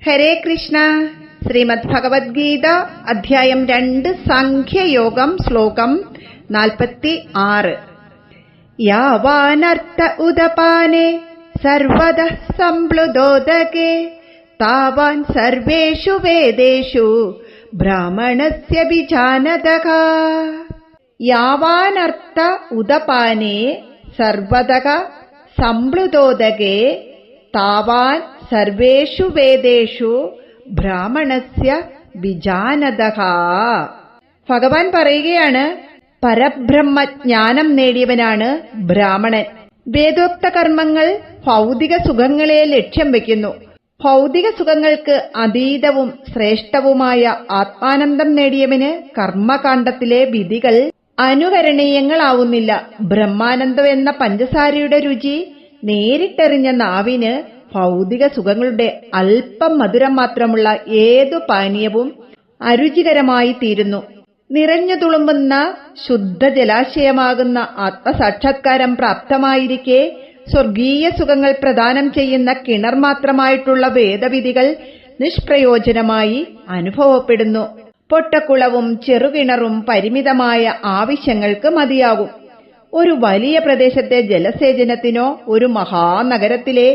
ഹരേ കൃഷ്ണ. ശ്രീമദ് ഭഗവത്ഗീത അധ്യായം 2 സാഖ്യയോഗം ശ്ലോകം 46. യാവാനർത്ഥ ഉദപാനേ സർവദഃ സംപ്ലുതോദകേ താവാൻ സർവേഷു വേദേഷു ബ്രാഹ്മണസ്യ വിജാനതഃ. യാവാനർത്ഥ ഉദപാനേ സർവദഃ സംപ്ലുതോദകേ താവാൻ സർവേഷു വേദേഷു ബ്രാഹ്മണസ്യ വിജാനതഃ. ഭഗവാൻ പറയുകയാണ്, പരബ്രഹ്മജ്ഞാനം നേടിയവനാണ് ബ്രാഹ്മണൻ. വേദോക്ത കർമ്മങ്ങൾ ഭൗതിക സുഖങ്ങളെ ലക്ഷ്യം വയ്ക്കുന്നു. ഭൗതിക സുഖങ്ങൾക്ക് അതീതവും ശ്രേഷ്ഠവുമായ ആത്മാനന്ദം നേടിയവന് കർമ്മകാണ്ഡത്തിലെ വിധികൾ അനുകരണീയങ്ങളാവുന്നില്ല. ബ്രഹ്മാനന്ദം എന്ന പഞ്ചസാരയുടെ രുചി നേരിട്ടെറിഞ്ഞ നാവിന് ഭൗതിക സുഖങ്ങളുടെ അല്പം മധുരം മാത്രമുള്ള ഏതു പാനീയവും അരുചികരമായി തീരുന്നു. നിറഞ്ഞു തുളുമ്പുന്ന ശുദ്ധ ജലാശയമാകുന്ന ആത്മസാക്ഷാത്കാരം പ്രാപ്തമായിരിക്കെ സ്വർഗീയ സുഖങ്ങൾ പ്രദാനം ചെയ്യുന്ന കിണർ മാത്രമായിട്ടുള്ള വേദവിധികൾ നിഷ്പ്രയോജനമായി അനുഭവപ്പെടുന്നു. പൊട്ടക്കുളവും ചെറുകിണറും പരിമിതമായ ആവശ്യങ്ങൾക്ക് മതിയാകും. ഒരു വലിയ പ്രദേശത്തെ ജലസേചനത്തിനോ ഒരു മഹാനഗരത്തിലെ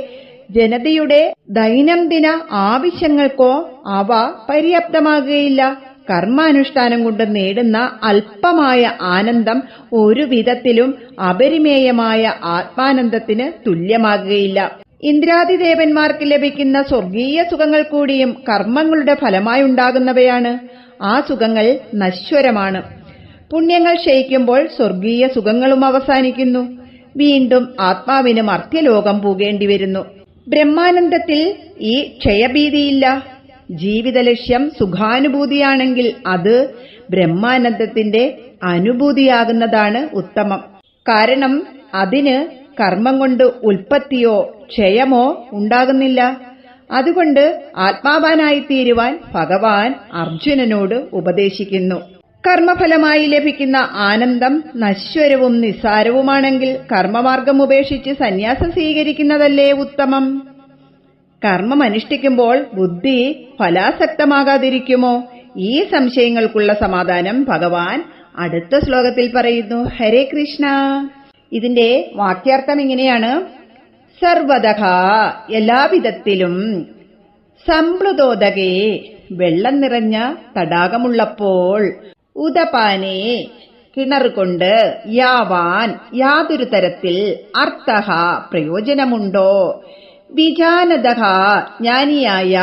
ജനതയുടെ ദൈനംദിന ആവശ്യങ്ങൾക്കോ അവ പര്യാപ്തമാകുകയില്ല. കർമാനുഷ്ഠാനം കൊണ്ട് നേടുന്ന അല്പമായ ആനന്ദം ഒരു വിധത്തിലും അപരിമേയമായ ആത്മാനന്ദത്തിന് തുല്യമാകുകയില്ല. ഇന്ദ്രാദിദേവന്മാർക്ക് ലഭിക്കുന്ന സ്വർഗീയ സുഖങ്ങൾ കൂടിയും കർമ്മങ്ങളുടെ ഫലമായുണ്ടാകുന്നവയാണ്. ആ സുഖങ്ങൾ നശ്വരമാണ്. പുണ്യങ്ങൾ ക്ഷയിക്കുമ്പോൾ സ്വർഗീയ സുഖങ്ങളും അവസാനിക്കുന്നു. വീണ്ടും ആത്മാവിന് മർത്യലോകം പോകേണ്ടി വരുന്നു. ബ്രഹ്മാനന്ദത്തിൽ ഈ ക്ഷയഭീതിയില്ല. ജീവിത ലക്ഷ്യം സുഖാനുഭൂതിയാണെങ്കിൽ അത് ബ്രഹ്മാനന്ദത്തിന്റെ അനുഭൂതിയാകുന്നതാണ് ഉത്തമം. കാരണം അതിന് കർമ്മം കൊണ്ട് ഉൽപ്പത്തിയോ ക്ഷയമോ ഉണ്ടാകുന്നില്ല. അതുകൊണ്ട് ആത്മാവാനായി തീരുവാൻ ഭഗവാൻ അർജുനനോട് ഉപദേശിക്കുന്നു. കർമ്മഫലമായി ലഭിക്കുന്ന ആനന്ദം നശ്വരവും നിസ്സാരവുമാണെങ്കിൽ കർമ്മമാർഗം ഉപേക്ഷിച്ച് സന്യാസം സ്വീകരിക്കുന്നതല്ലേ ഉത്തമം. കർമ്മം അനുഷ്ഠിക്കുമ്പോൾ ബുദ്ധി ഫലാസക്തമാകാതിരിക്കുമോ? ഈ സംശയങ്ങൾക്കുള്ള സമാധാനം ഭഗവാൻ അടുത്ത ശ്ലോകത്തിൽ പറയുന്നു. ഹരേ കൃഷ്ണ. ഇതിന്റെ വാക്യാർത്ഥം ഇങ്ങനെയാണ്: സർവദഃ എല്ലാവിധത്തിലും, സംപ്ലുതോദകേ വെള്ളം നിറഞ്ഞ തടാകമുള്ളപ്പോൾ, ഉദപാനേ കിണറുകൊണ്ട്, യാവാൻ യാതൊരു തരത്തിൽ, അർത്ഥഃ പ്രയോജനമുണ്ടോ, വിജാനതഃ ജ്ഞാനിയായ,